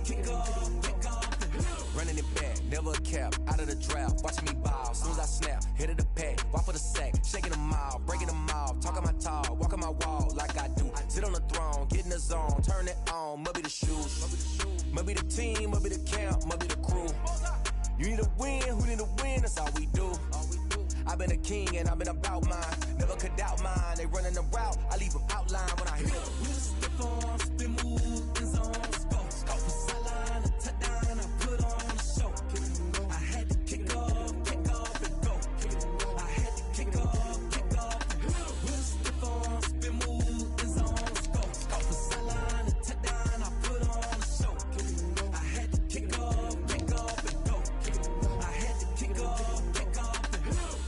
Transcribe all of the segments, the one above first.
kick off. Running it back, never a cap, out of the drought. Watching me ball, soon as I snap, hit of the pack, walk for the sack, shaking them all, breaking them off, talking my talk, walking my wall like I do. Sit on the throne, get in the zone, turn it on, must be the shoes, must be the team, must be the camp, must be the crew. You need a win, who need a win, that's all we do. I've been a king and I've been about mine, never could doubt mine. They running the route, I leave them outline when I hit them. Stiff on, spin move, in zone, scope for sideline, a touchdown, I put on the show. I had to kick off and go. I had to kick off and go. Stiff on, spin move, in zone, scope for sideline, a touchdown, I put on the show. I had to kick off and go. I had to kick off and go.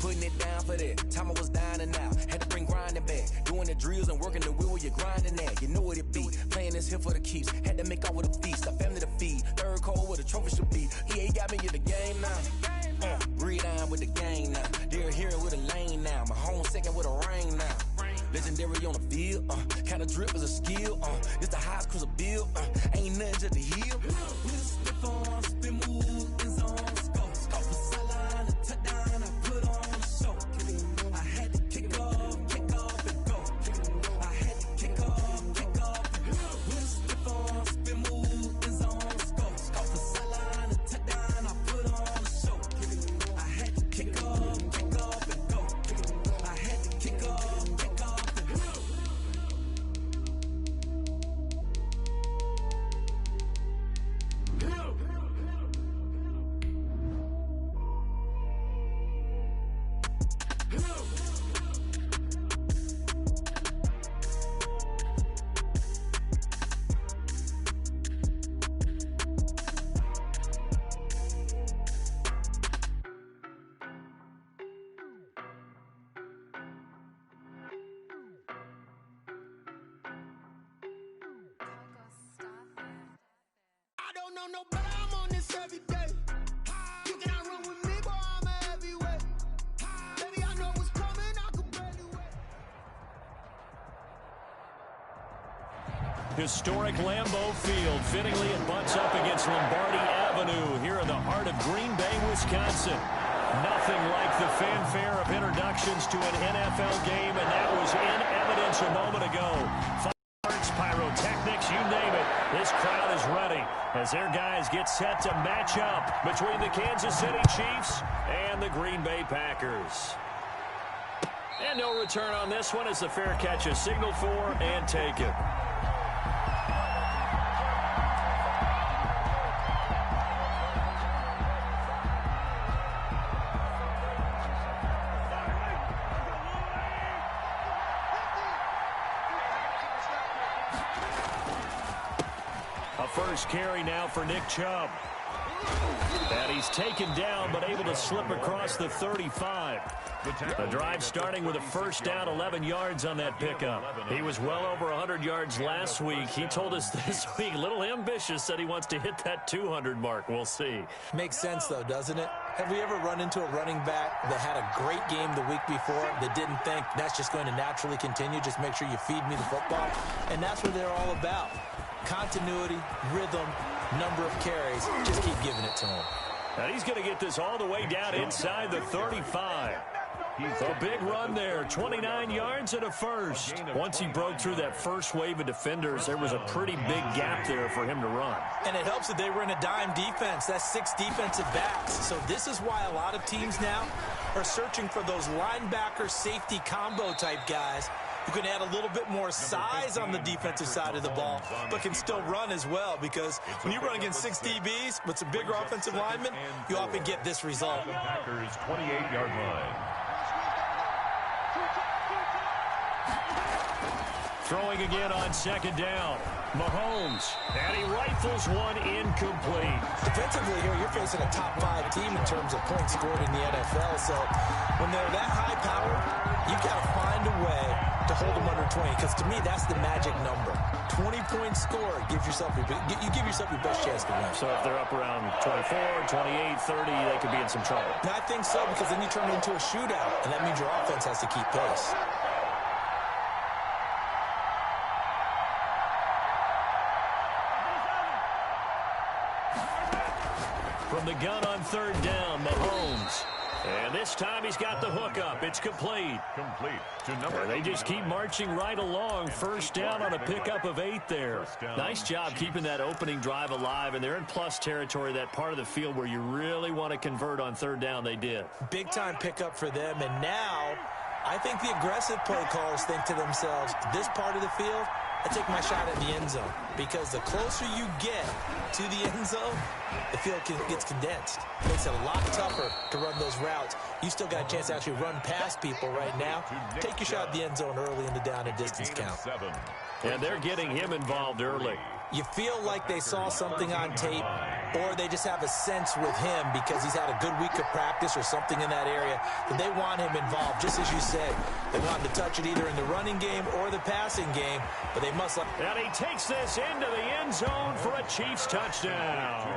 Putting it down for that, time I was dying and out. Had to bring grinding back, doing the drills and working the wheel where you're grinding at. You know what it be, playing this here for the keeps. Had to make off with a feast, a family to feed. Third cold where the trophy should be. EA got me in the game now. Breathe on with the game now. They're hearing with a lane now. My home second with a rain now. Legendary on the field, kind of drip is a skill. This the highest cruiser bill, ain't nothing just the heel. Stiff on, spin move, in zone, scope for sideline, a touchdown, I put on the show. I had to kick off and go. I had to kick off and go. Stiff on, spin move, in zone, scope for sideline, a touchdown, I put on the show. I had to kick off and go. I had to kick off and go. I don't know no better, I'm on this every day. You cannot run with me, boy, I'm a heavyweight. Baby, I know what's coming, I could barely wait. Historic Lambeau Field. Fittingly, it butts up against Lombardi Avenue here in the heart of Green Bay, Wisconsin. Nothing like the fanfare of introductions to an NFL game, and that was in evidence a moment ago. Fireworks, pyrotechnics, you name it. This crowd is ready as their guys get set to match up between the Kansas City Chiefs and the Green Bay Packers. And no return on this one as the fair catch is signaled for and taken. First carry now for Nick Chubb. And he's taken down, but able to slip across the 35. The drive starting with a first down, 11 yards on that pickup. He was well over 100 yards last week. He told us this week, a little ambitious, said he wants to hit that 200 mark. We'll see. Makes sense, though, doesn't it? Have we ever run into a running back that had a great game the week before that didn't think that's just going to naturally continue? Just make sure you feed me the football. And that's what they're all about. Continuity, rhythm, number of carries. Just keep giving it to him. And he's going to get this all the way down inside the 35. A big run there, 29 yards and a first. Once he broke through that first wave of defenders, there was a pretty big gap there for him to run. And it helps that they were in a dime defense. That's 6 defensive backs. So this is why a lot of teams now are searching for those linebacker safety combo type guys who can add a little bit more size on the defensive side of the ball, but can still run as well, because when you run against 6 DBs with some bigger offensive linemen, you often get this result. Packers 28-yard line. Throwing again on second down. Mahomes, and he rifles one incomplete. Defensively here, you're facing a top 5 team in terms of points scored in the NFL, so when they're that high power, you've got to find a way to hold them under 20, because to me, that's the magic number. 20 points scored, you give yourself your best chance to win. So if they're up around 24, 28, 30, they could be in some trouble. And I think so, because then you turn it into a shootout, and that means your offense has to keep pace. From the gun on third down, Mahomes. And this time he's got the hook up. It's complete. Complete to number. They just keep marching right along. First down on a pickup of 8 there. Nice job keeping that opening drive alive, and they're in plus territory, that part of the field where you really want to convert on third down. They did. Big-time pickup for them, and now I think the aggressive play callers think to themselves, this part of the field, I take my shot at the end zone, because the closer you get to the end zone, the field gets condensed. It makes it a lot tougher to run those routes. You still got a chance to actually run past people right now. Take your shot at the end zone early in the down and distance count. And they're getting him involved early. You feel like they saw something on tape, or they just have a sense with him because he's had a good week of practice or something in that area that they want him involved. Just as you said, they want him to touch it either in the running game or the passing game, but they must let. And he takes this into the end zone for a Chiefs touchdown.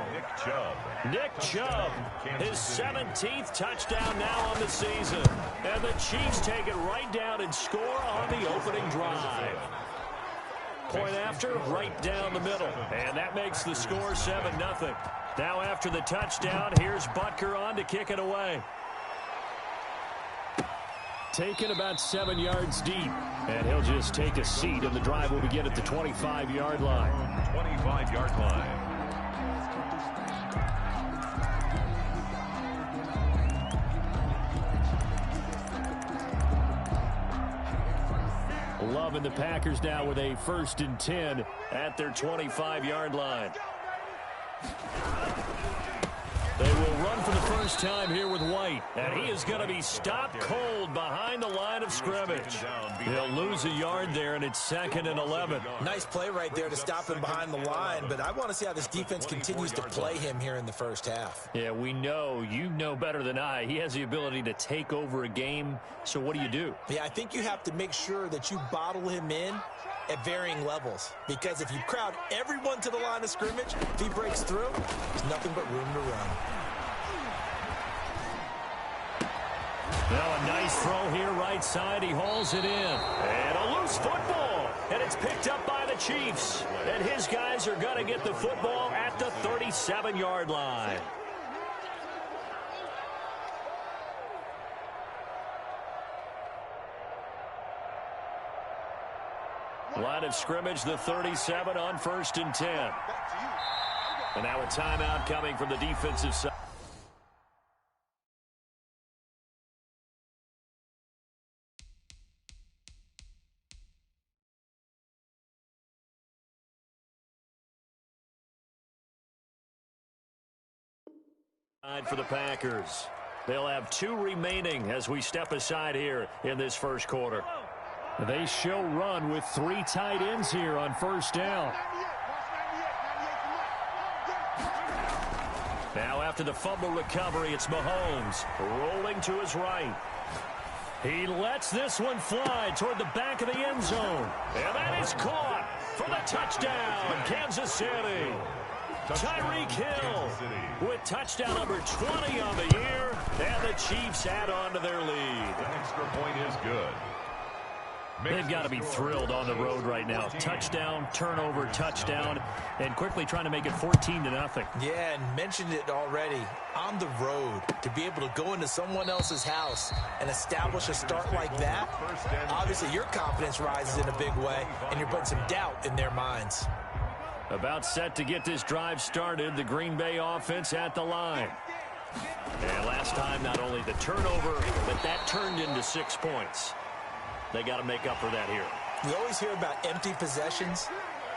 Nick Chubb, his 17th touchdown now on the season. And the Chiefs take it right down and score on the opening drive. Point after, right down the middle. And that makes the score 7-0. Now after the touchdown, here's Butker on to kick it away. Taken about 7 yards deep. And he'll just take a seat, and the drive will begin at the 25-yard line. 25-yard line. Loving the Packers now with a 1st and 10 at their 25-yard line. They will run for the first time here with White, and he is going to be stopped cold behind the line of scrimmage. He'll lose a yard there, and it's 2nd and 11. Nice play right there to stop him behind the line, but I want to see how this defense continues to play him here in the first half. Yeah, we know, you know better than I, he has the ability to take over a game, so what do? Yeah, I think you have to make sure that you bottle him in at varying levels, because if you crowd everyone to the line of scrimmage, if he breaks through, there's nothing but room to run. Now a nice throw here right side. He hauls it in. And a loose football. And it's picked up by the Chiefs. And his guys are going to get the football at the 37-yard line. Line of scrimmage, the 37 on 1st and 10. And now a timeout coming from the defensive side. For the Packers. They'll have 2 remaining as we step aside here in this first quarter. They show run with 3 tight ends here on 1st down. Now after the fumble recovery, it's Mahomes rolling to his right. He lets this one fly toward the back of the end zone. And that is caught for the touchdown, Kansas City. Tyreek Hill with touchdown number 20 on the year, and the Chiefs add on to their lead. The extra point is good. They've got to be thrilled on the road right now. Touchdown, turnover, touchdown, and quickly trying to make it 14-0. Yeah, and mentioned it already. On the road, to be able to go into someone else's house and establish a start like that, obviously your confidence rises in a big way, and you're putting some doubt in their minds. About set to get this drive started, the Green Bay offense at the line. And last time, not only the turnover, but that turned into 6 points. They got to make up for that here. We always hear about empty possessions,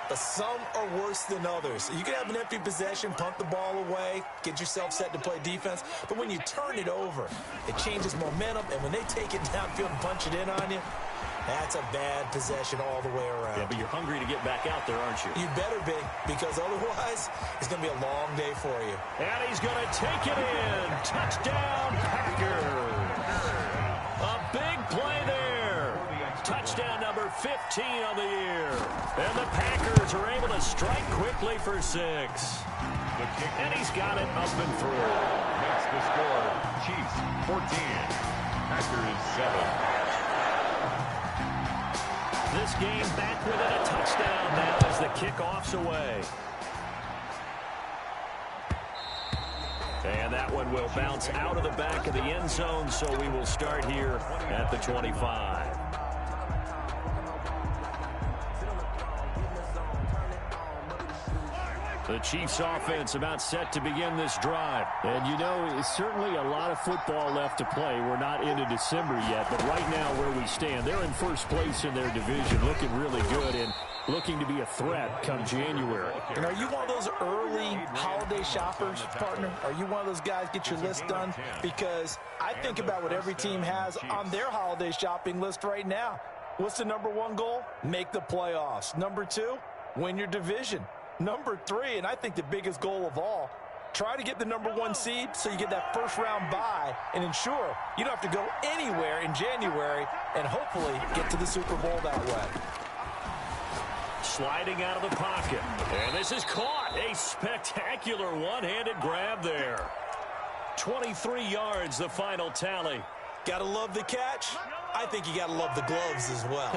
but some are worse than others. You can have an empty possession, punt the ball away, get yourself set to play defense, but when you turn it over, it changes momentum, and when they take it downfield and punch it in on you, that's a bad possession all the way around. Yeah, but you're hungry to get back out there, aren't you? You better be, because otherwise, it's going to be a long day for you. And he's going to take it in. Touchdown, Packers. A big play there. Touchdown number 15 on the year. And the Packers are able to strike quickly for 6. And he's got it up and through. Makes the score Chiefs 14, Packers 7. This game back within a touchdown now as the kickoff's away. And that one will bounce out of the back of the end zone, so we will start here at the 25. The Chiefs offense about set to begin this drive. And you know, it's certainly a lot of football left to play. We're not into December yet, but right now where we stand, they're in first place in their division, looking really good and looking to be a threat come January. And are you one of those early holiday shoppers, partner? Are you one of those guys get your list done? Because I think about what every team has on their holiday shopping list right now. What's the number one goal? Make the playoffs. Number two, win your division. Number three, and I think the biggest goal of all, try to get the number one seed so you get that first round bye and ensure you don't have to go anywhere in January and hopefully get to the Super Bowl that way. Sliding out of the pocket. And this is caught. A spectacular one-handed grab there. 23 yards, the final tally. Gotta love the catch. I think you gotta love the gloves as well.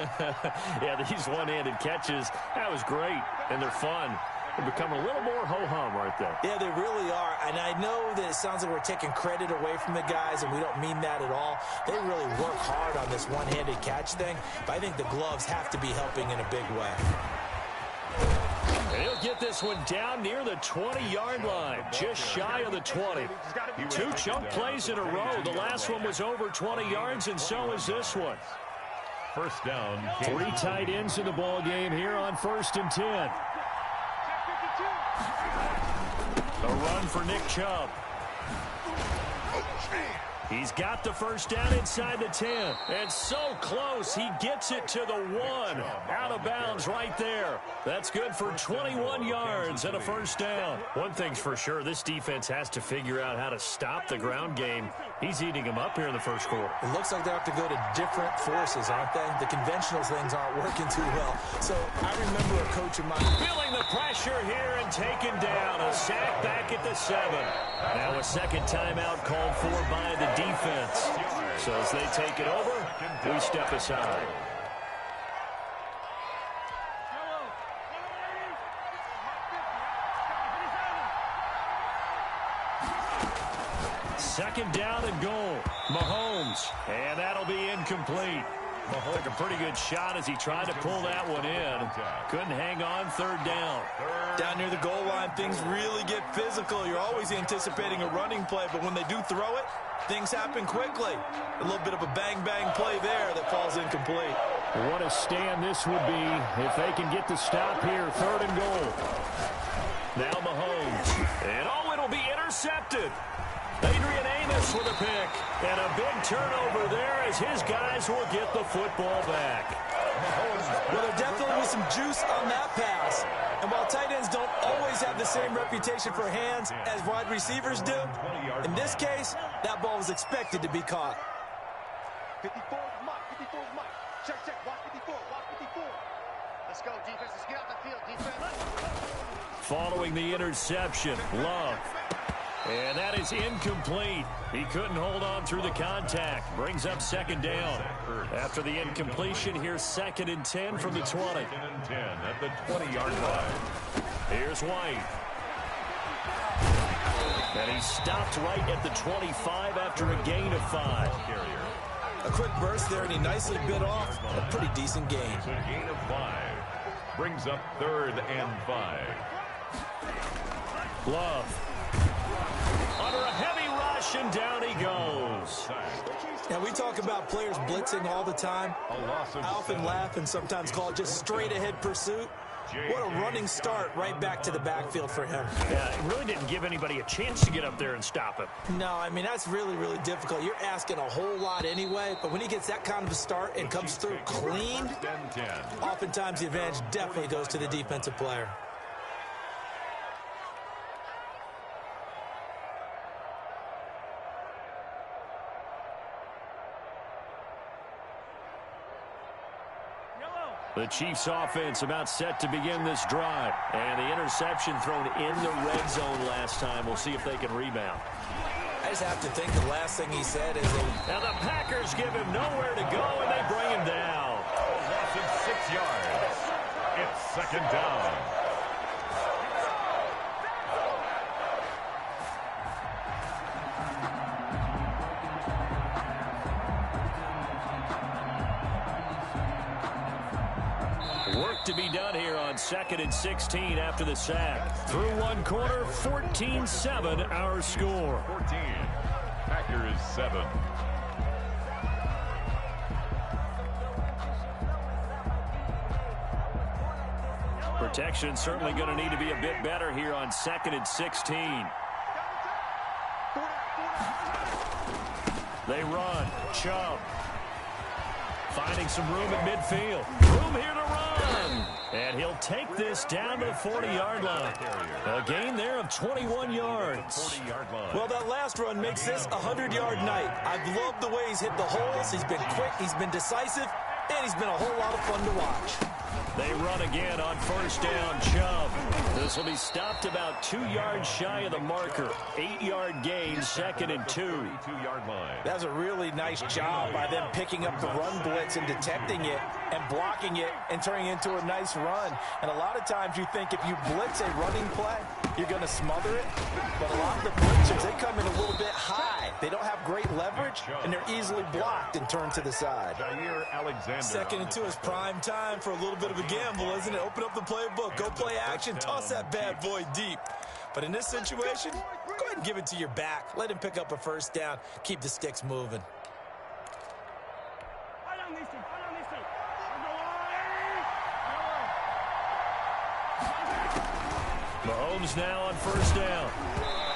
Yeah, these one-handed catches, that was great, and they're fun. They become a little more ho-hum, aren't they? Yeah, they really are. And I know that it sounds like we're taking credit away from the guys, and we don't mean that at all. They really work hard on this one-handed catch thing, but I think the gloves have to be helping in a big way. And he'll get this one down near the 20-yard line, just shy of the 20. Two chunk plays in a row. The last one was over 20 yards, and so is this one. First down. Three tight ends in the ball game here on 1st and 10. A run for Nick Chubb. He's got the first down inside the 10. And so close, he gets it to the 1. Out of bounds right there. That's good for 21 yards and a first down. One thing's for sure, this defense has to figure out how to stop the ground game. He's eating him up here in the first quarter. It looks like they have to go to different forces, aren't they? The conventional things aren't working too well. So I remember a coach of mine feeling the pressure here and taken down. A sack back at the 7. Now a second timeout called for by the defense. So as they take it over, we step aside. Second down and goal. Mahomes. And that'll be incomplete. Mahomes took a pretty good shot as he tried to pull that one in. Couldn't hang on. Third down. Down near the goal line, things really get physical. You're always anticipating a running play, but when they do throw it, things happen quickly. A little bit of a bang-bang play there that falls incomplete. What a stand this would be if they can get the stop here. 3rd and goal. Now Mahomes. And oh, it'll be intercepted. Adrian Amos with a pick. And a big turnover there as his guys will get the football back. Well, there definitely was some juice on that pass. And while tight ends don't always have the same reputation for hands as wide receivers do, in this case, that ball was expected to be caught. 54, Mike. 54, Mike. Check, watch 54, watch 54. Let's go, defense. Let's get out the field, defense. Following the interception, Love. And that is incomplete. He couldn't hold on through the contact. Brings up second down. After the incompletion, here's 2nd and 10 from the 20. 2nd and 10 at the 20-yard line. Here's White. And he stopped right at the 25 after a gain of 5. A quick burst there, and he nicely bit off a pretty decent gain. So a gain of 5. Brings up 3rd and 5. Love. Under a heavy rush, and down he goes. Now, we talk about players blitzing all the time. I often laugh and sometimes call it just straight-ahead pursuit. What a running start right back to the backfield for him. Yeah, it really didn't give anybody a chance to get up there and stop him. No, I mean, that's really, really difficult. You're asking a whole lot anyway, but when he gets that kind of a start and comes through clean, oftentimes the advantage definitely goes to the defensive player. The Chiefs offense about set to begin this drive. And the interception thrown in the red zone last time. We'll see if they can rebound. I just have to think the last thing he said is that... Now the Packers give him nowhere to go, and they bring him down. Loss of 6 yards. It's 2nd down. to be done here on 2nd and 16 after the sack. Through one quarter, 14-7 our score. 14. Packers 7. Protection certainly going to need to be a bit better here on 2nd and 16. They run. Chubb. Finding some room at midfield. Room here to run. And he'll take this down to the 40-yard line. A gain there of 21 yards. Well, that last run makes this a 100-yard night. I've loved the way he's hit the holes. He's been quick. He's been decisive. And he's been a whole lot of fun to watch. They run again on first down. Chubb. This will be stopped about 2 yards shy of the marker. 8-yard gain, 2nd and 2. 32-yard line. That was a really nice job by them picking up the run blitz and detecting it and blocking it and turning it into a nice run. And a lot of times you think if you blitz a running play, you're going to smother it. But a lot of the blitzers, they come in a little bit high. They don't have great leverage, and they're easily blocked and turned to the side. Alexander. 2nd and 2 is prime time for a little bit of a gamble, isn't it? Open up the playbook. Go play action. Toss that bad boy deep. But in this situation, go ahead and give it to your back. Let him pick up a first down. Keep the sticks moving. Mahomes now on first down.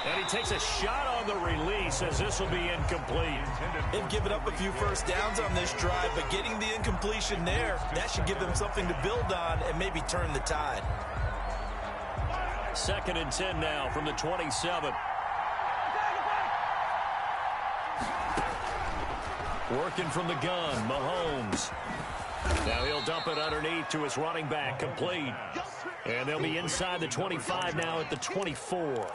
And he takes a shot on the release as this will be incomplete. They've given up a few first downs on this drive, but getting the incompletion there, that should give them something to build on and maybe turn the tide. 2nd and 10 now from the 27. Working from the gun, Mahomes. Now he'll dump it underneath to his running back, complete. And they'll be inside the 25 now at the 24.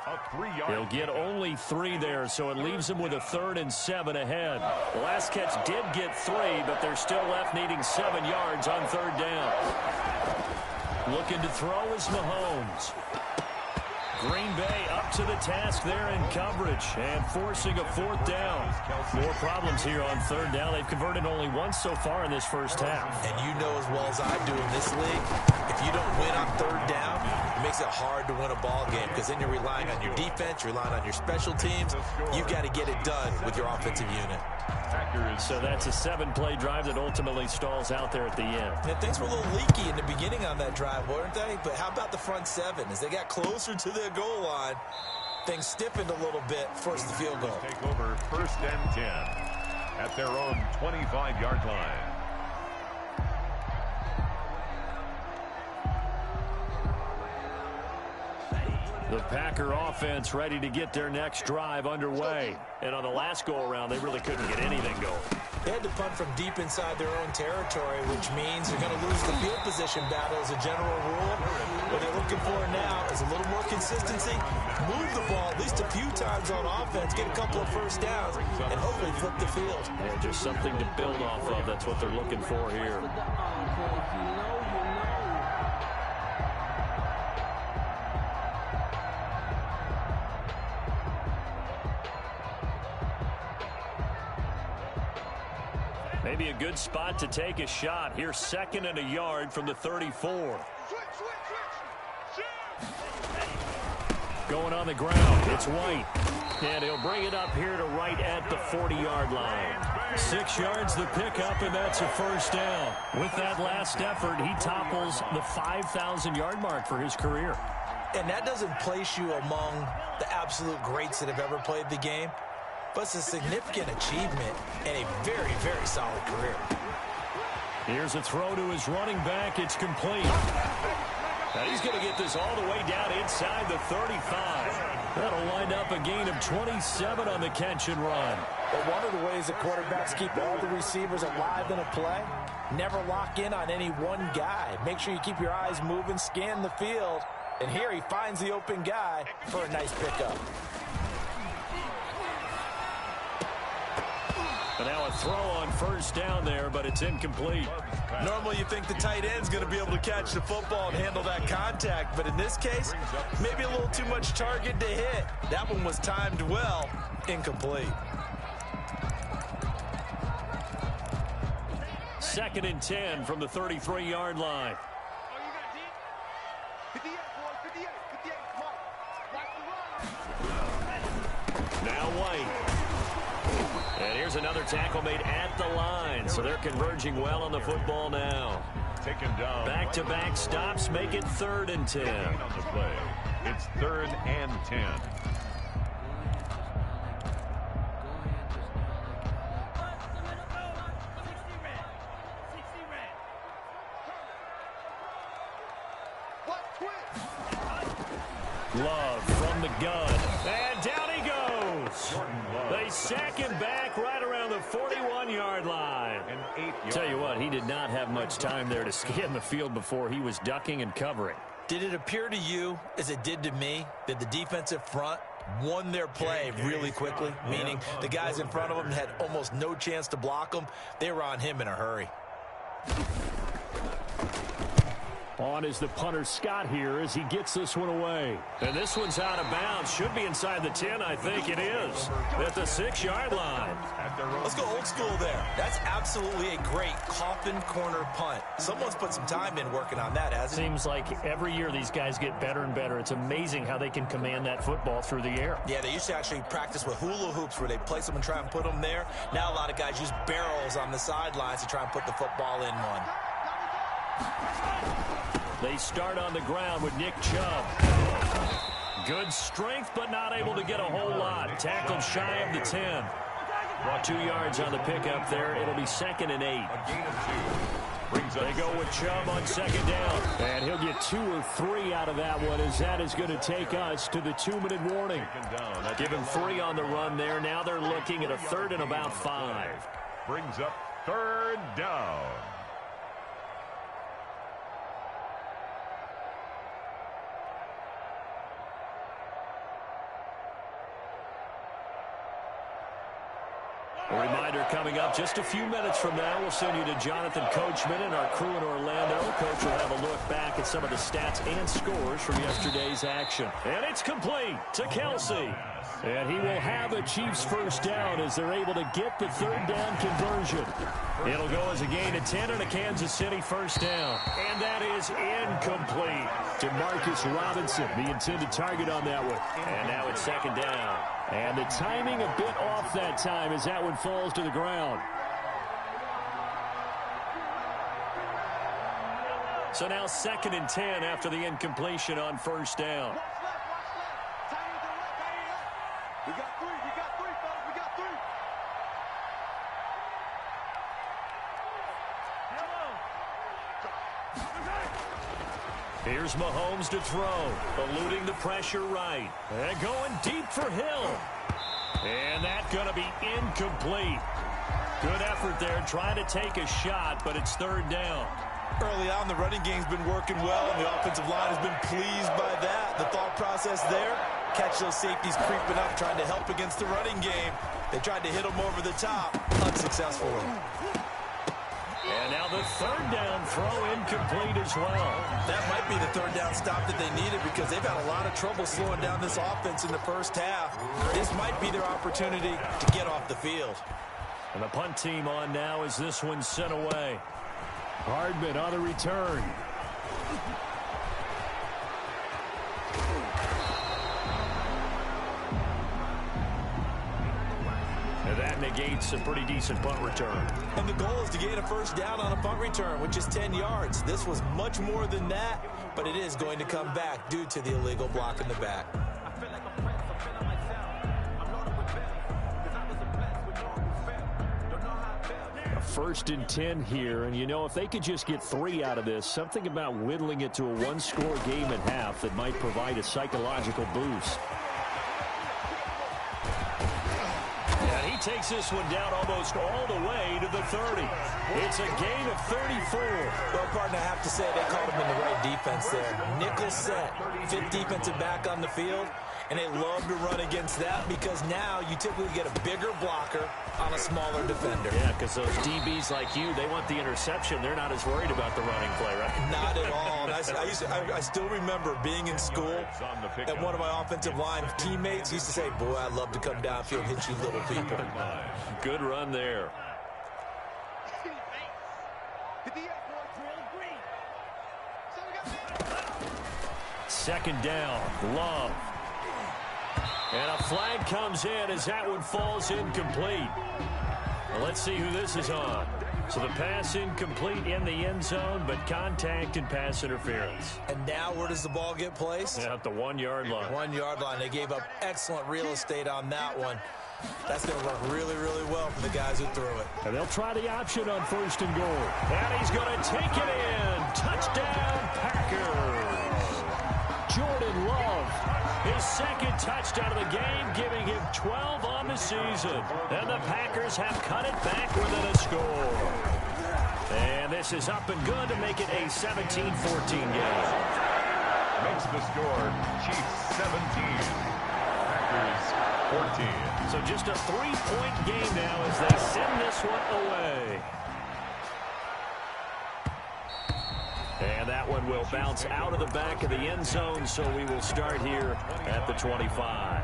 They'll get only 3 there, so it leaves them with a 3rd and 7 ahead. The last catch did get 3, but they're still left needing 7 yards on 3rd down. Looking to throw is Mahomes. Green Bay up to the task there in coverage and forcing a 4th down. More problems here on 3rd down. They've converted only once so far in this first half. And you know as well as I do in this league, if you don't win on 3rd down, it makes it hard to win a ball game because then you're relying on your defense, you're relying on your special teams. You've got to get it done with your offensive unit. So that's a 7-play drive that ultimately stalls out there at the end. And things were a little leaky in the beginning on that drive, weren't they? But how about the front 7? As they got closer to their goal line, things stiffened a little bit, forced the field goal. Take over 1st and 10 at their own 25-yard line. The Packer offense ready to get their next drive underway. And on the last go-around, they really couldn't get anything going. They had to punt from deep inside their own territory, which means they're going to lose the field position battle as a general rule. What they're looking for now is a little more consistency, move the ball at least a few times on offense, get a couple of first downs, and hopefully flip the field. Yeah, just something to build off of. That's what they're looking for here. Maybe a good spot to take a shot. Here, 2nd and a yard from the 34. Going on the ground, it's White. And he'll bring it up here to right at the 40-yard line. 6 yards the pickup, and that's a first down. With that last effort, he topples the 5,000-yard mark for his career. And that doesn't place you among the absolute greats that have ever played the game. But it's a significant achievement and a very, very solid career. Here's a throw to his running back. It's complete. Now he's going to get this all the way down inside the 35. That'll wind up a gain of 27 on the catch and run. But one of the ways that quarterbacks keep all the receivers alive in a play, never lock in on any one guy. Make sure you keep your eyes moving, scan the field. And here he finds the open guy for a nice pickup. And now a throw on first down there, but it's incomplete. Normally you think the tight end's going to be able to catch the football and handle that contact, but in this case, maybe a little too much target to hit. That one was timed well, incomplete. 2nd and 10 from the 33-yard line. Now White. And here's another tackle made at the line. So they're converging well on the football now. Taken down. Back-to-back stops make it 3rd and 10. On the play. It's 3rd and 10. Love from the gun. And down he goes. They sack him back right around the 41-yard line. Tell you what, he did not have much time there to scan the field before he was ducking and covering. Did it appear to you, as it did to me, that the defensive front won their play really quickly? Meaning the guys in front of them had almost no chance to block him. They were on him in a hurry. On is the punter Scott here as he gets this one away. And this one's out of bounds. Should be inside the 10, I think it is. At the 6-yard line. Let's go old school there. That's absolutely a great coffin corner punt. Someone's put some time in working on that, hasn't he? Seems like every year these guys get better and better. It's amazing how they can command that football through the air. Yeah, they used to actually practice with hula hoops where they place them and try and put them there. Now a lot of guys use barrels on the sidelines to try and put the football in one. They start on the ground with Nick Chubb. Good strength, but not able to get a whole lot. Tackled shy of the 10. 2 yards on the pickup there. It'll be 2nd and 8. They go with Chubb on 2nd down. And he'll get 2 or 3 out of that one, as that is going to take us to the 2-minute warning. Give him 3 on the run there. Now they're looking at a 3rd and about 5. Brings up 3rd down. A reminder coming up just a few minutes from now. We'll send you to Jonathan Coachman and our crew in Orlando. Coach will have a look back at some of the stats and scores from yesterday's action. And it's complete to Kelsey. And he will have a Chiefs 1st down as they're able to get the 3rd down conversion. It'll go as a gain of 10 and a Kansas City 1st down. And that is incomplete. Demarcus Robinson, the intended target on that one. And now it's 2nd down. And the timing a bit off that time as that one falls to the ground. So now 2nd and 10 after the incompletion on 1st down. We got 3, fellas, we got 3. Here's Mahomes to throw, eluding the pressure right. And going deep for Hill. And that's going to be incomplete. Good effort there, trying to take a shot, but it's 3rd down. Early on, the running game's been working well, and the offensive line has been pleased by that. The thought process there, catch those safeties creeping up, trying to help against the running game. They tried to hit them over the top, unsuccessfully. And now the 3rd down throw incomplete as well. That might be the 3rd down stop that they needed because they've had a lot of trouble slowing down this offense in the 1st half. This might be their opportunity to get off the field. And the punt team on now as this one's sent away. Hardman on the return. And that negates a pretty decent punt return. And the goal is to gain a 1st down on a punt return, which is 10 yards. This was much more than that, but it is going to come back due to the illegal block in the back. 1st and 10 here, and you know, if they could just get 3 out of this, something about whittling it to a 1-score game at half that might provide a psychological boost. And he takes this one down almost all the way to the 30. It's a gain of 34. Well, partner, I have to say they called him in the right defense there. Nickel set, 5th defensive back on the field. And they love to run against that because now you typically get a bigger blocker on a smaller defender. Yeah, because those DBs like you, they want the interception. They're not as worried about the running play, right? Not at all. And I still remember being in school, and one of my offensive line teammates used to say, boy, I'd love to come downfield and hit you little people. Good run there. second down. Love. And a flag comes in as that one falls incomplete. Well, let's see who this is on. So the pass incomplete in the end zone, but contact and pass interference. And now where does the ball get placed? At the 1-yard line. 1-yard line. They gave up excellent real estate on that one. That's going to work really, really well for the guys who threw it. And they'll try the option on 1st and goal. And he's going to take it in. Touchdown, Packers. Jordan Love, his second touchdown of the game, giving him 12 on the season. And the Packers have cut it back within a score. And this is up and good to make it a 17-14 game. Makes the score Chiefs 17, Packers 14. So just a 3-point game now as they send this one away. And that one will bounce out of the back of the end zone, so we will start here at the 25.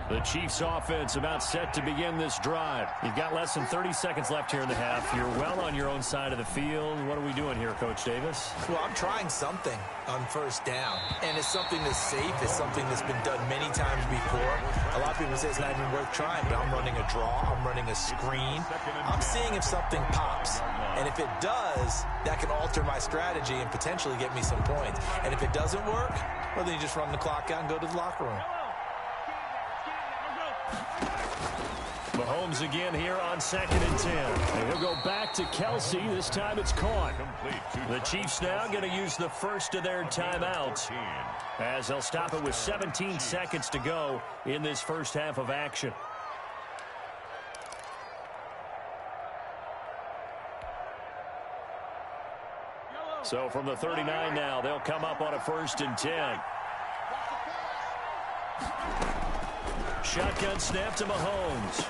The Chiefs offense about set to begin this drive. You've got less than 30 seconds left here in the half. You're well on your own side of the field. What are we doing here, Coach Davis? Well, I'm trying something on 1st down. And it's something that's safe. It's something that's been done many times before. A lot of people say it's not even worth trying, but I'm running a draw. I'm running a screen. I'm seeing if something pops. And if it does, that can alter my strategy and potentially get me some points. And if it doesn't work, well, then you just run the clock out and go to the locker room. Mahomes again here on 2nd and 10. And he'll go back to Kelsey. This time it's caught. The Chiefs now going to use the first of their timeouts as they'll stop it with 17 seconds to go in this first half of action. So from the 39 now, they'll come up on a 1st and 10. Shotgun snap to Mahomes.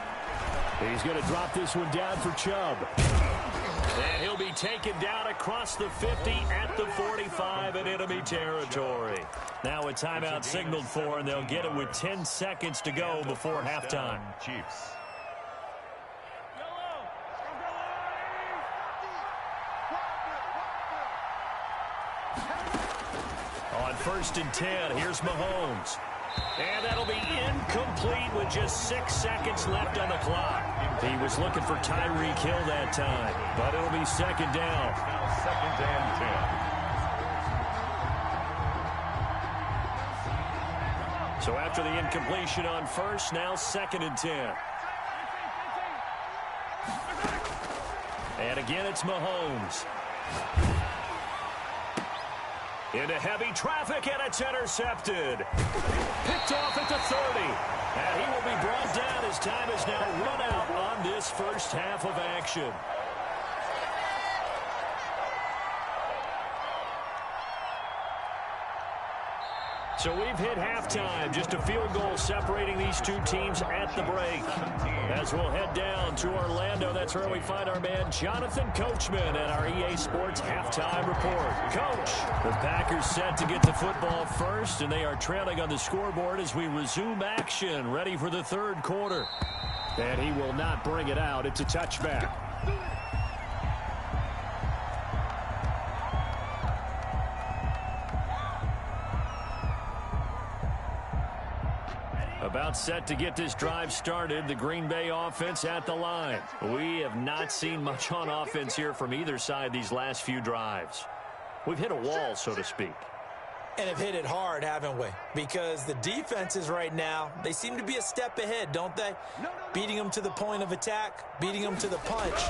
He's going to drop this one down for Chubb. And he'll be taken down across the 50 at the 45 in enemy territory. Now a timeout signaled for, and they'll get it with 10 seconds to go before halftime. Chiefs. On 1st and 10, here's Mahomes. And that'll be incomplete with just 6 seconds left on the clock. He was looking for Tyreek Hill that time, but it'll be 2nd down. 2nd and 10. So after the incompletion on 1st, now 2nd and 10. And again, it's Mahomes. Into heavy traffic, and it's intercepted. Picked off at the 30. And he will be brought down as time is now run out on this first half of action. So we've hit halftime. Just a field goal separating these two teams at the break. As we'll head down to Orlando, that's where we find our man Jonathan Coachman at our EA Sports Halftime Report. Coach, the Packers set to get the football first, and they are trailing on the scoreboard as we resume action, ready for the 3rd quarter. And he will not bring it out. It's a touchback. About set to get this drive started. The Green Bay offense at the line. We have not seen much on offense here from either side these last few drives. We've hit a wall, so to speak. And have hit it hard, haven't we? Because the defenses right now, they seem to be a step ahead, don't they? Beating them to the point of attack, beating them to the punch.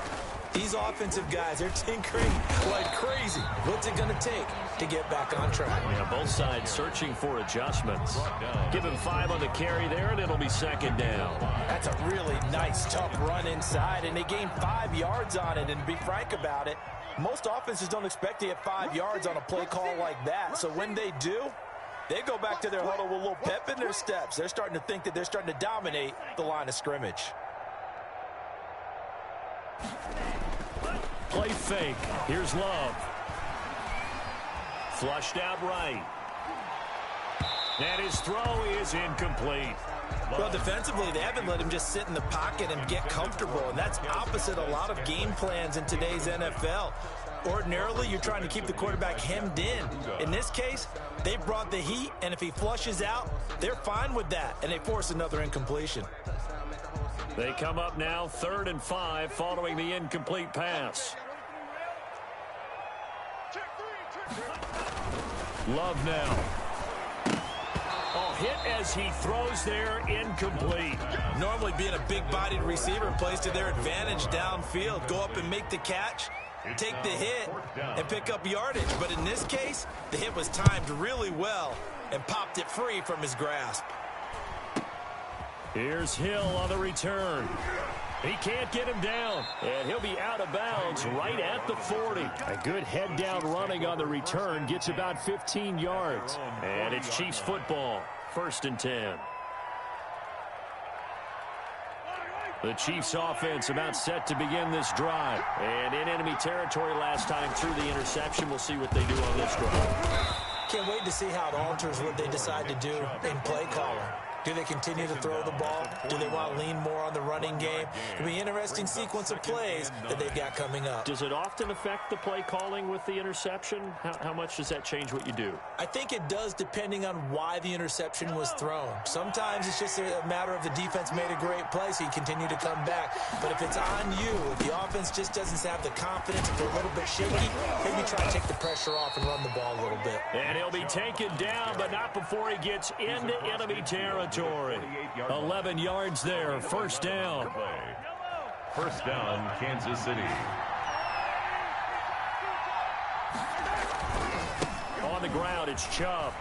These offensive guys, they're tinkering like crazy. What's it going to take to get back on track? Yeah, both sides searching for adjustments. Give him 5 on the carry there, and it'll be 2nd down. That's a really nice, tough run inside, and they gained 5 yards on it. And to be frank about it, most offenses don't expect to get 5 yards on a play call like that. So when they do, they go back to their huddle with a little pep in their steps. They're starting to think that they're starting to dominate the line of scrimmage. Play fake. Here's Love. Flushed out right. And his throw is incomplete. Well, defensively, they haven't let him just sit in the pocket and get comfortable, and that's opposite a lot of game plans in today's NFL. Ordinarily, you're trying to keep the quarterback hemmed in. In this case, they brought the heat, and if he flushes out, they're fine with that, and they force another incompletion. They come up now 3rd and 5 following the incomplete pass. Love now. Oh, hit as he throws there, incomplete. Normally being a big-bodied receiver plays to their advantage downfield. Go up and make the catch, take the hit, and pick up yardage. But in this case, the hit was timed really well and popped it free from his grasp. Here's Hill on the return. He can't get him down, and he'll be out of bounds right at the 40. A good head-down running on the return gets about 15 yards. And it's Chiefs football, 1st and 10. The Chiefs offense about set to begin this drive. And in enemy territory last time through the interception. We'll see what they do on this drive. Can't wait to see how it alters what they decide to do in play calling. Do they continue to throw the ball? Do they want to lean more on the running game? It'll be an interesting sequence of plays that they've got coming up. Does it often affect the play calling with the interception? How much does that change what you do? I think it does, depending on why the interception was thrown. Sometimes it's just a matter of the defense made a great play, so you continue to come back. But if it's on you, if the offense just doesn't have the confidence, if they're a little bit shaky, maybe try to take the pressure off and run the ball a little bit. And he'll be taken down, but not before he gets into enemy territory. 11 yards there, 1st down. 1st down, Kansas City. On the ground, it's Chubb.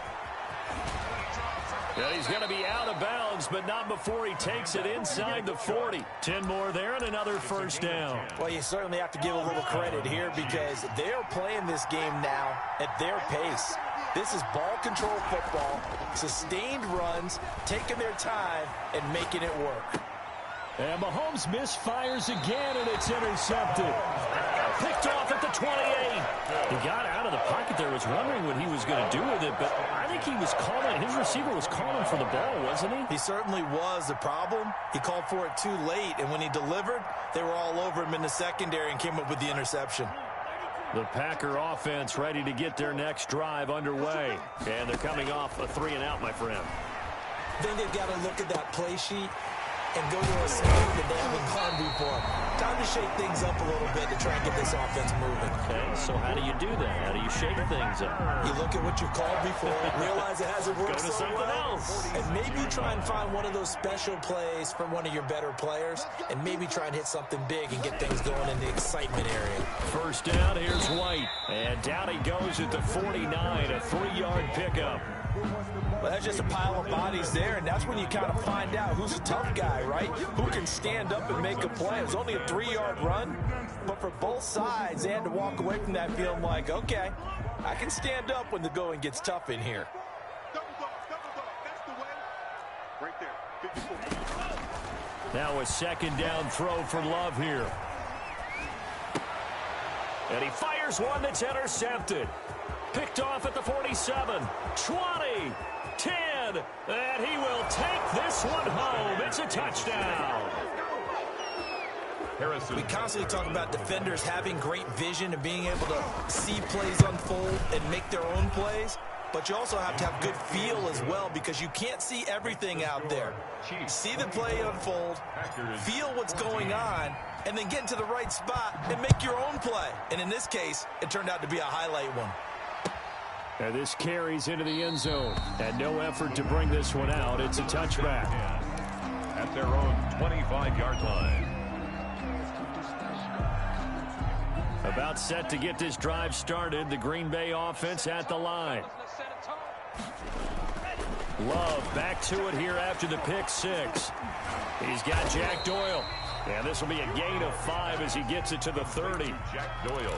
And he's going to be out of bounds, but not before he takes it inside the 40. 10 more there and another 1st down. Well, you certainly have to give a little credit here because they're playing this game now at their pace. This is ball control football, sustained runs, taking their time, and making it work. And Mahomes misfires again, and it's intercepted. Picked off at the 28. He got out of the pocket there, was wondering what he was going to do with it, but I think he was calling, his receiver was calling for the ball, wasn't he? He certainly was. The problem, he called for it too late, and when he delivered, they were all over him in the secondary and came up with the interception. The Packer offense ready to get their next drive underway. And they're coming off a 3-and-out, my friend. Then they've got to look at that play sheet and go to a scheme that they haven't gone before. Time to shake things up a little bit to try and get this offense moving. Okay, so how do you do that? How do you shake things up? You look at what you've called before, realize it hasn't worked Go to so something well, else. and maybe try and find one of those special plays from one of your better players, and maybe try and hit something big and get things going in the excitement area. 1st down, here's White. And down he goes at the 49, a 3-yard pickup. Well, that's just a pile of bodies there, and that's when you kind of find out who's a tough guy, right? Who can stand up and make a play. It was only a 3-yard run, but for both sides, they had to walk away from that feeling like, okay, I can stand up when the going gets tough in here. Now a 2nd down throw for Love here. And he fires one that's intercepted. Picked off at the 47, 20, 10, and he will take this one home. It's a touchdown. We constantly talk about defenders having great vision and being able to see plays unfold and make their own plays, but you also have to have good feel as well because you can't see everything out there. See the play unfold, feel what's going on, and then get into the right spot and make your own play. And in this case, it turned out to be a highlight one. And this carries into the end zone. And no effort to bring this one out. It's a touchback. At their own 25-yard line. About set to get this drive started. The Green Bay offense at the line. Love back to it here after the pick 6. He's got Jack Doyle. And this will be a gain of 5 as he gets it to the 30. Jack Doyle.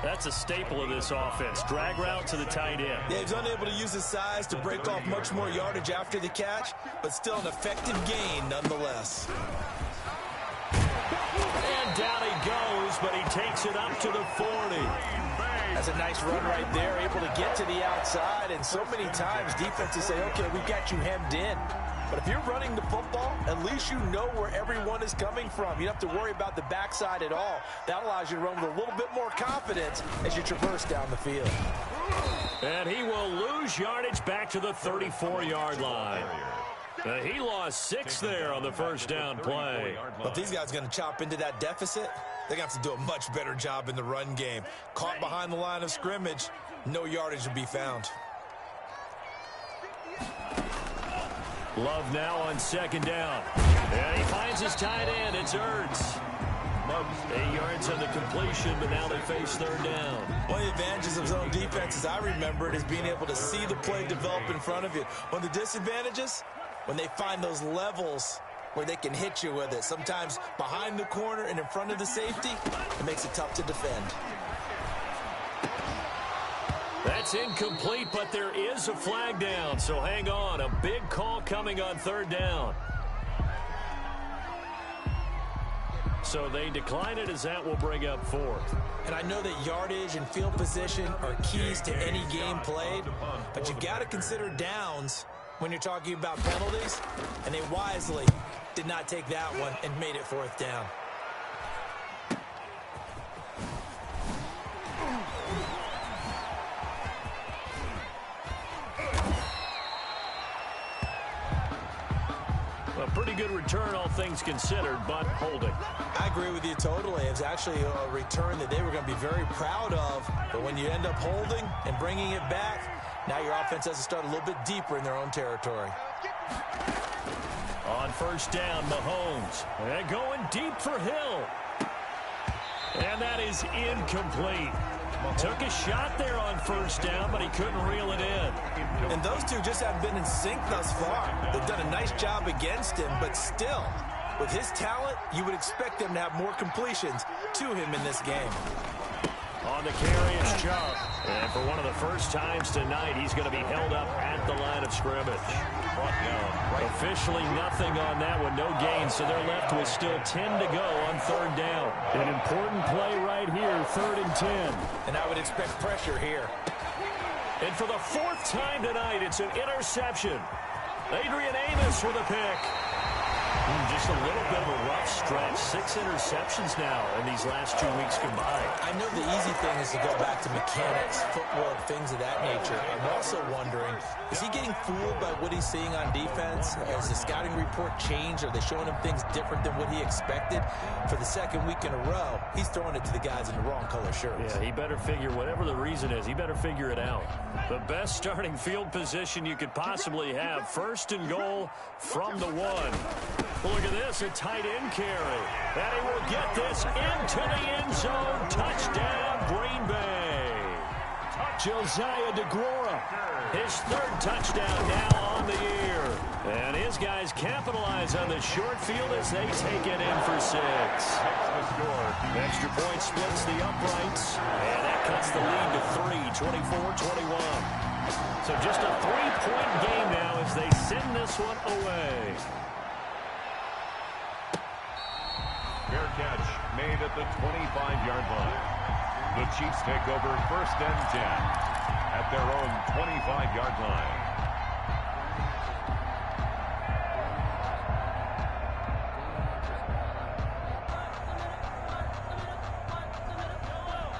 That's a staple of this offense. Drag route to the tight end. Yeah, he's unable to use his size to break off much more yardage after the catch, but still an effective gain nonetheless. And down he goes, but he takes it up to the 40. That's a nice run right there, able to get to the outside, and so many times defenses say, okay, we've got you hemmed in. But if you're running the football, at least you know where everyone is coming from. You don't have to worry about the backside at all. That allows you to run with a little bit more confidence as you traverse down the field. And he will lose yardage back to the 34-yard line. He lost 6 there on the first down play. But these guys are going to chop into that deficit. They're going to have to do a much better job in the run game. Caught behind the line of scrimmage, no yardage to be found. Love now on second down. And he finds his tight end. It's Ertz. 8 yards on the completion, but now they face third down. One of the advantages of zone defense, as I remember it, is being able to see the play develop in front of you. One of the disadvantages, when they find those levels where they can hit you with it, sometimes behind the corner and in front of the safety, it makes it tough to defend. That's incomplete, but there is a flag down, so hang on. A big call coming on third down. So they decline it, as that will bring up fourth. And I know that yardage and field position are keys to any game played, but you've got to consider downs when you're talking about penalties, and they wisely did not take that one and made it fourth down. A pretty good return, all things considered, but holding. I agree with you totally. It was actually a return that they were going to be very proud of. But when you end up holding and bringing it back, now your offense has to start a little bit deeper in their own territory. On first down, Mahomes. And going deep for Hill. And that is incomplete. Took a shot there on first down, but he couldn't reel it in. And those two just haven't been in sync thus far. They've done a nice job against him, but still, with his talent, you would expect them to have more completions to him in this game. On the carry, it's Chubb. And for one of the first times tonight, he's going to be held up at the line of scrimmage. Officially nothing on that one, no gain, so they're left with still 10 to go on third down. An important play right here, 3rd and 10. And I would expect pressure here. And for the 4th time tonight, it's an interception. Adrian Amos with a pick. Just a little bit of a rough stretch. 6 interceptions now in these last 2 weeks combined. I know the easy thing is to go back to mechanics, footwork, things of that nature. I'm also wondering, is he getting fooled by what he's seeing on defense? Has the scouting report changed? Are they showing him things different than what he expected? For the 2nd week in a row, he's throwing it to the guys in the wrong color shirts. Yeah, he better figure, whatever the reason is, he better figure it out. The best starting field position you could possibly have. 1st and goal from the 1. Well, look at this, a tight end carry. And he will get this into the end zone. Touchdown, Green Bay. Josiah DeGuara, his 3rd touchdown now on the year. And his guys capitalize on the short field as they take it in for 6. Extra point splits the uprights. And that cuts the lead to 3, 24-21. So just a 3-point game now as they send this one away. Fair catch made at the 25-yard line. The Chiefs take over 1st and 10 at their own 25-yard line.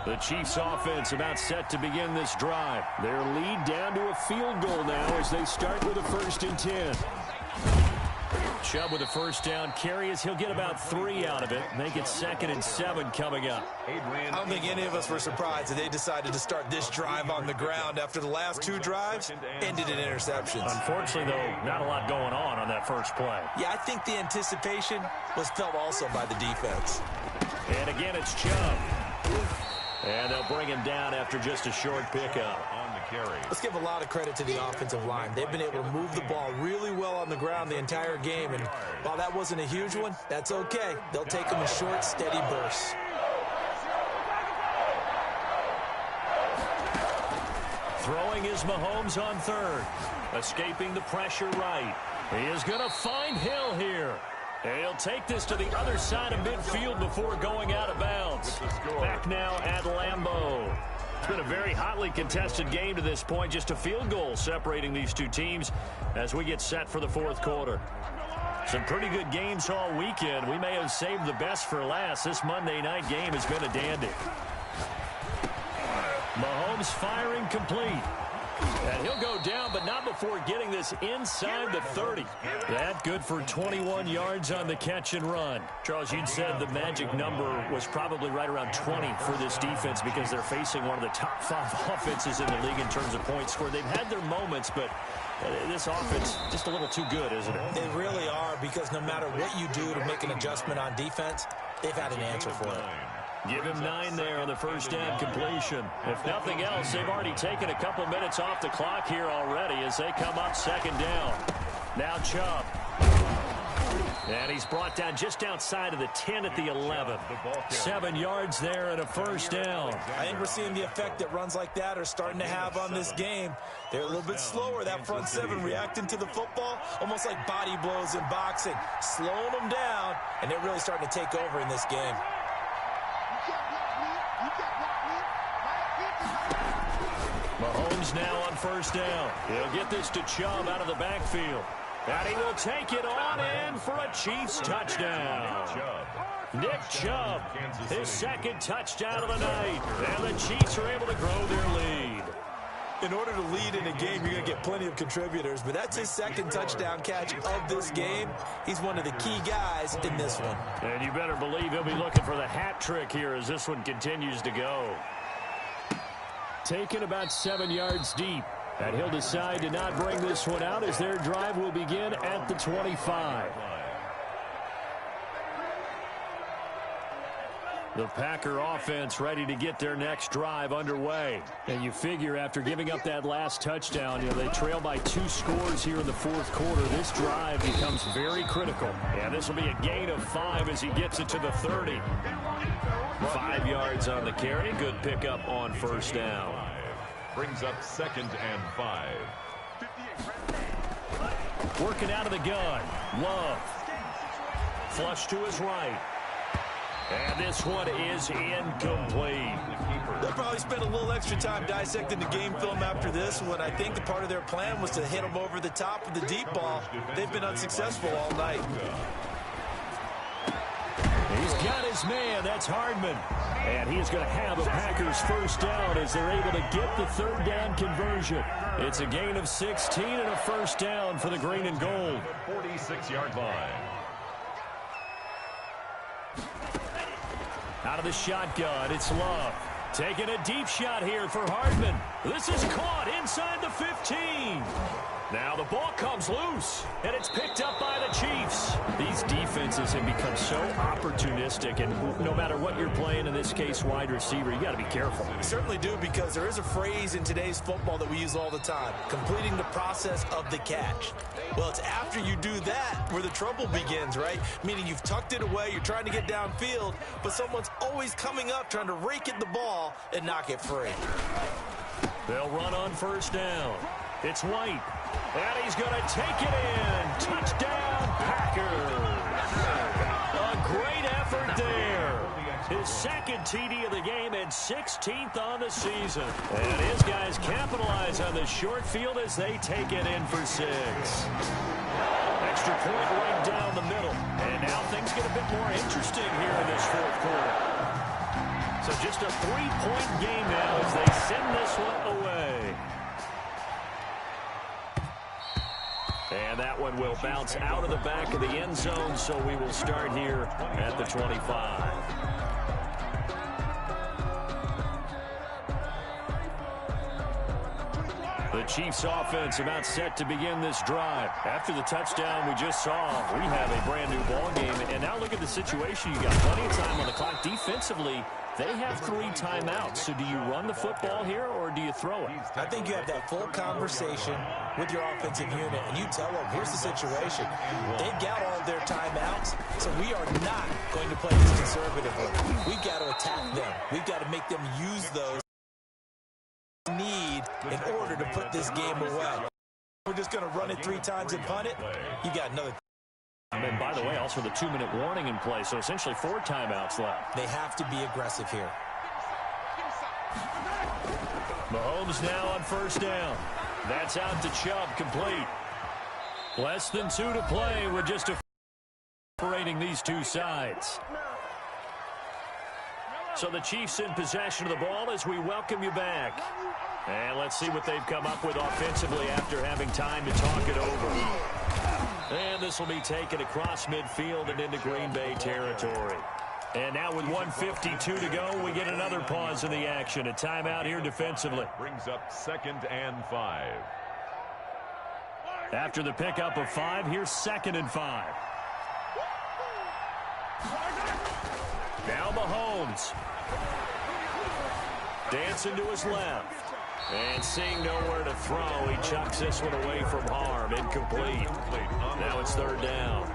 The Chiefs offense about set to begin this drive. Their lead down to a field goal now as they start with a 1st and 10. Chubb with a first down carry as he'll get about 3 out of it. Make it 2nd and 7 coming up. I don't think any of us were surprised that they decided to start this drive on the ground after the last 2 drives ended in interceptions. Unfortunately, though, not a lot going on that first play. Yeah, I think the anticipation was felt also by the defense. And again, it's Chubb. And they'll bring him down after just a short pickup. Let's give a lot of credit to the offensive line. They've been able to move the ball really well on the ground the entire game. And while that wasn't a huge one, that's okay. They'll take them in short, steady bursts. Throwing is Mahomes on 3rd. Escaping the pressure right. He is going to find Hill here. And he'll take this to the other side of midfield before going out of bounds. Back now at Lambeau. It's been a very hotly contested game to this point. Just a field goal separating these two teams as we get set for the fourth quarter. Some pretty good games all weekend. We may have saved the best for last. This Monday night game has been a dandy. Mahomes firing complete. And he'll go down, but not before getting this inside the 30. That good for 21 yards on the catch and run. Charles, you'd said the magic number was probably right around 20 for this defense because they're facing one of the top 5 offenses in the league in terms of points scored. They've had their moments, but this offense just a little too good, isn't it? They really are, because no matter what you do to make an adjustment on defense, they've had an answer for it. Give him 9 there on the first down completion. If nothing else, they've already taken a couple minutes off the clock here already as they come up second down. Now Chubb. And he's brought down just outside of the 10 at the 11. 7 yards there and a first down. I think we're seeing the effect that runs like that are starting to have on this game. They're a little bit slower, that front 7, reacting to the football, almost like body blows in boxing, slowing them down, and they're really starting to take over in this game. Mahomes now on first down. He'll get this to Chubb out of the backfield. And he will take it on in for a Chiefs touchdown. Nick Chubb, his second touchdown of the night. And the Chiefs are able to grow their lead. In order to lead in a game, you're going to get plenty of contributors, but that's his second touchdown catch of this game. He's one of the key guys in this one. And you better believe he'll be looking for the hat trick here as this one continues to go. Taken about 7 yards deep. And he'll decide to not bring this one out as their drive will begin at the 25. The Packer offense ready to get their next drive underway. And you figure after giving up that last touchdown, they trail by 2 scores here in the fourth quarter. This drive becomes very critical. And this will be a gain of 5 as he gets it to the 30. 5 yards on the carry. Good pickup on first down. Brings up 2nd and 5. Working out of the gun. Love. Flush to his right. And this one is incomplete. They'll probably spend a little extra time dissecting the game film after this one. I think the part of their plan was to hit him over the top of the deep ball. They've been unsuccessful all night. He's got his man. That's Hardman. And he's going to have a Packers first down as they're able to get the third down conversion. It's a gain of 16 and a first down for the green and gold. 46-yard line. Out of the shotgun, it's Love. Taking a deep shot here for Hardman. This is caught inside the 15. Now the ball comes loose, and it's picked up by the Chiefs. These defenses have become so opportunistic, and no matter what you're playing, in this case, wide receiver, you got to be careful. You certainly do, because there is a phrase in today's football that we use all the time, completing the process of the catch. Well, it's after you do that where the trouble begins, right? Meaning you've tucked it away, you're trying to get downfield, but someone's always coming up trying to rake at the ball and knock it free. They'll run on first down. It's White. And he's going to take it in. Touchdown, Packers. A great effort there. His second TD of the game and 16th on the season. And his guys capitalize on the short field as they take it in for 6. Extra point right down the middle. And now things get a bit more interesting here in this fourth quarter. So just a 3-point game now as they send this one away. And that one will bounce out of the back of the end zone, so we will start here at the 25. The Chiefs offense about set to begin this drive. After the touchdown we just saw, we have a brand new ball game. And now look at the situation. You got plenty of time on the clock. Defensively, they have 3 timeouts. So do you run the football here or do you throw it? I think you have that full conversation with your offensive unit, and you tell them, here's the situation. They've got all of their timeouts, so we are not going to play this conservatively. We've got to attack them. We've got to make them use those need in order to put this game away. We're just going to run it 3 times and punt it. You got another. And by the way, also the 2-minute warning in play, so essentially 4 timeouts left. They have to be aggressive here. Mahomes now on first down. That's out to Chubb, complete. Less than 2 to play. We're just separating these two sides. So the Chiefs in possession of the ball as we welcome you back. And let's see what they've come up with offensively after having time to talk it over. And this will be taken across midfield and into Green Bay territory. And now with 1:52 to go, we get another pause in the action. A timeout here defensively. Brings up 2nd and 5. After the pickup of 5, here's 2nd and 5. Now Mahomes. Dancing to his left. And seeing nowhere to throw, he chucks this one away from harm. Incomplete. Now it's 3rd down.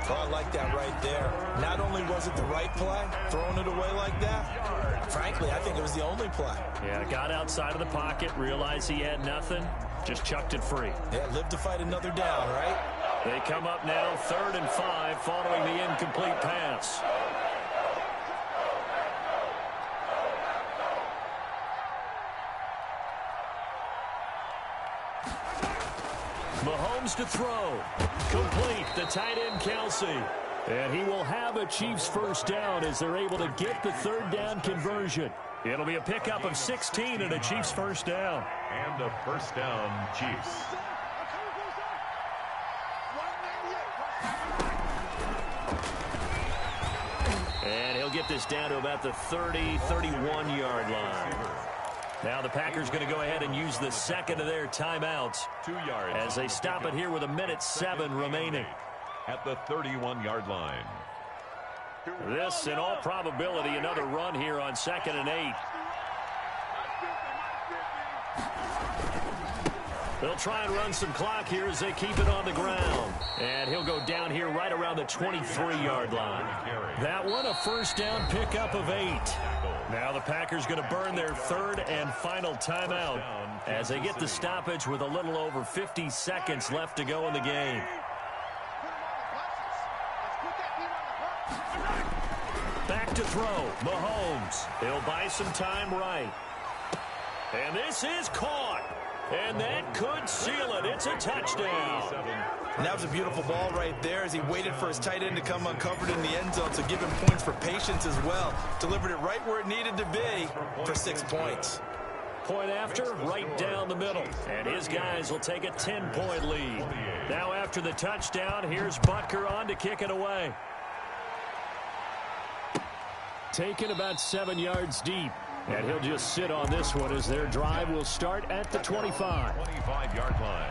Oh, I like that right there. Not only was it the right play, throwing it away like that, frankly, I think it was the only play. Yeah, got outside of the pocket, realized he had nothing, just chucked it free. Yeah, live to fight another down, right? They come up now 3rd and 5 following the incomplete pass. Mahomes to throw. Complete. The tight end, Kelsey. And he will have a Chiefs first down as they're able to get the 3rd down conversion. It'll be a pickup of 16 and a Chiefs first down. And a first down, Chiefs. And he'll get this down to about the 30, 31-yard line. Now the Packers going to go ahead and use the 2nd of their timeouts 2 yards as they stop it here with 1:07 remaining. At the 31-yard line. This, in all probability, another run here on 2nd and 8. They'll try and run some clock here as they keep it on the ground. And he'll go down here right around the 23-yard line. That one, a first down pickup of 8. Now the Packers going to burn their 3rd and final timeout as they get the stoppage with a little over 50 seconds left to go in the game. Back to throw, Mahomes. He'll buy some time right. And this is caught. And that could seal it. It's a touchdown. And that was a beautiful ball right there as he waited for his tight end to come uncovered in the end zone to give him points for patience as well. Delivered it right where it needed to be for 6 points. Point after, right down the middle. And his guys will take a 10-point lead. Now after the touchdown, here's Butker on to kick it away. Taken about 7 yards deep. And he'll just sit on this one as their drive will start at the 25. 25-yard line.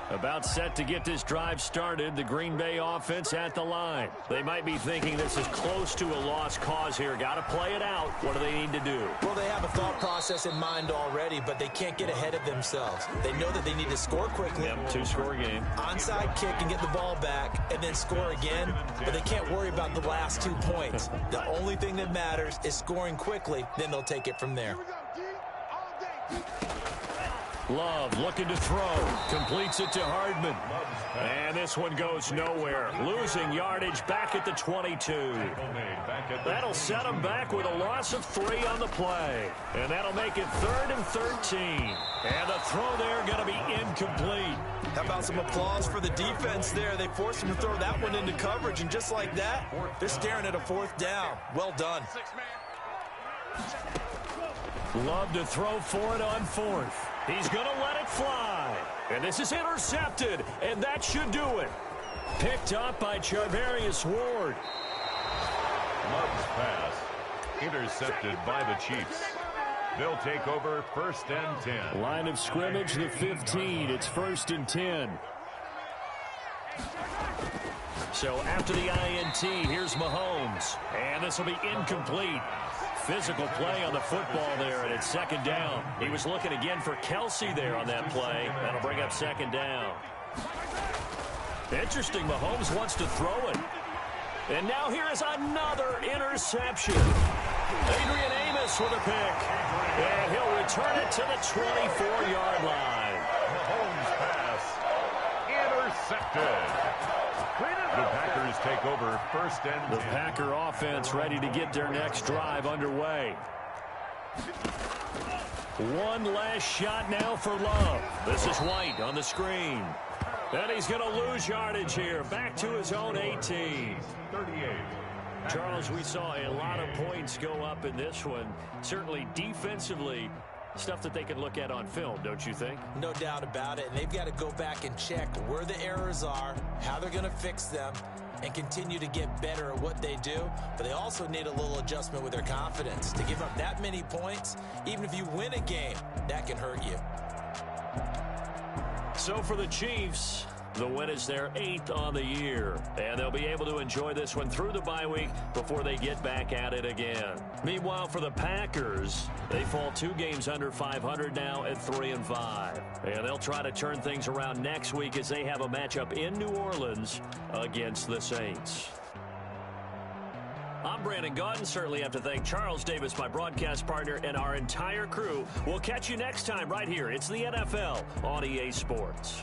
About set to get this drive started, the Green Bay offense at the line. They might be thinking this is close to a lost cause here. Got to play it out. What do they need to do? Well, they have a thought process in mind already, but they can't get ahead of themselves. They know that they need to score quickly. Yep, 2-score game. Onside kick and get the ball back and then score again, but they can't worry about the last 2 points. The only thing that matters is scoring quickly, then they'll take it from there. Love looking to throw. Completes it to Hardman. And this one goes nowhere. Losing yardage back at the 22. That'll set them back with a loss of 3 on the play. And that'll make it 3rd and 13. And the throw there going to be incomplete. How about some applause for the defense there? They forced him to throw that one into coverage, and just like that, they're staring at a 4th down. Well done. Love to throw for it on 4th. He's going to let it fly. And this is intercepted, and that should do it. Picked up by Charvarius Ward. Love's pass intercepted by the Chiefs. They'll take over 1st and 10. Line of scrimmage, the 15. It's 1st and 10. So after the INT, here's Mahomes. And this will be incomplete. Physical play on the football there, and it's 2nd down. He was looking again for Kelsey there on that play. That'll bring up 2nd down. Interesting, Mahomes wants to throw it. And now here is another interception. Adrian Amos with a pick. And he'll return it to the 24-yard line. Mahomes pass intercepted. The Packers take over 1st and 10. The Packer offense ready to get their next drive underway. One last shot now for Love. This is White on the screen. And he's going to lose yardage here. Back to his own 18. 38. Charles, we saw a lot of points go up in this one. Certainly defensively, stuff that they can look at on film, don't you think? No doubt about it. And they've got to go back and check where the errors are, how they're going to fix them, and continue to get better at what they do. But they also need a little adjustment with their confidence. To give up that many points, even if you win a game, that can hurt you. So for the Chiefs, the win is their 8th on the year. And they'll be able to enjoy this one through the bye week before they get back at it again. Meanwhile, for the Packers, they fall 2 games under 500 now at 3-5. And they'll try to turn things around next week as they have a matchup in New Orleans against the Saints. I'm Brandon Gaudin. Certainly have to thank Charles Davis, my broadcast partner, and our entire crew. We'll catch you next time right here. It's the NFL on EA Sports.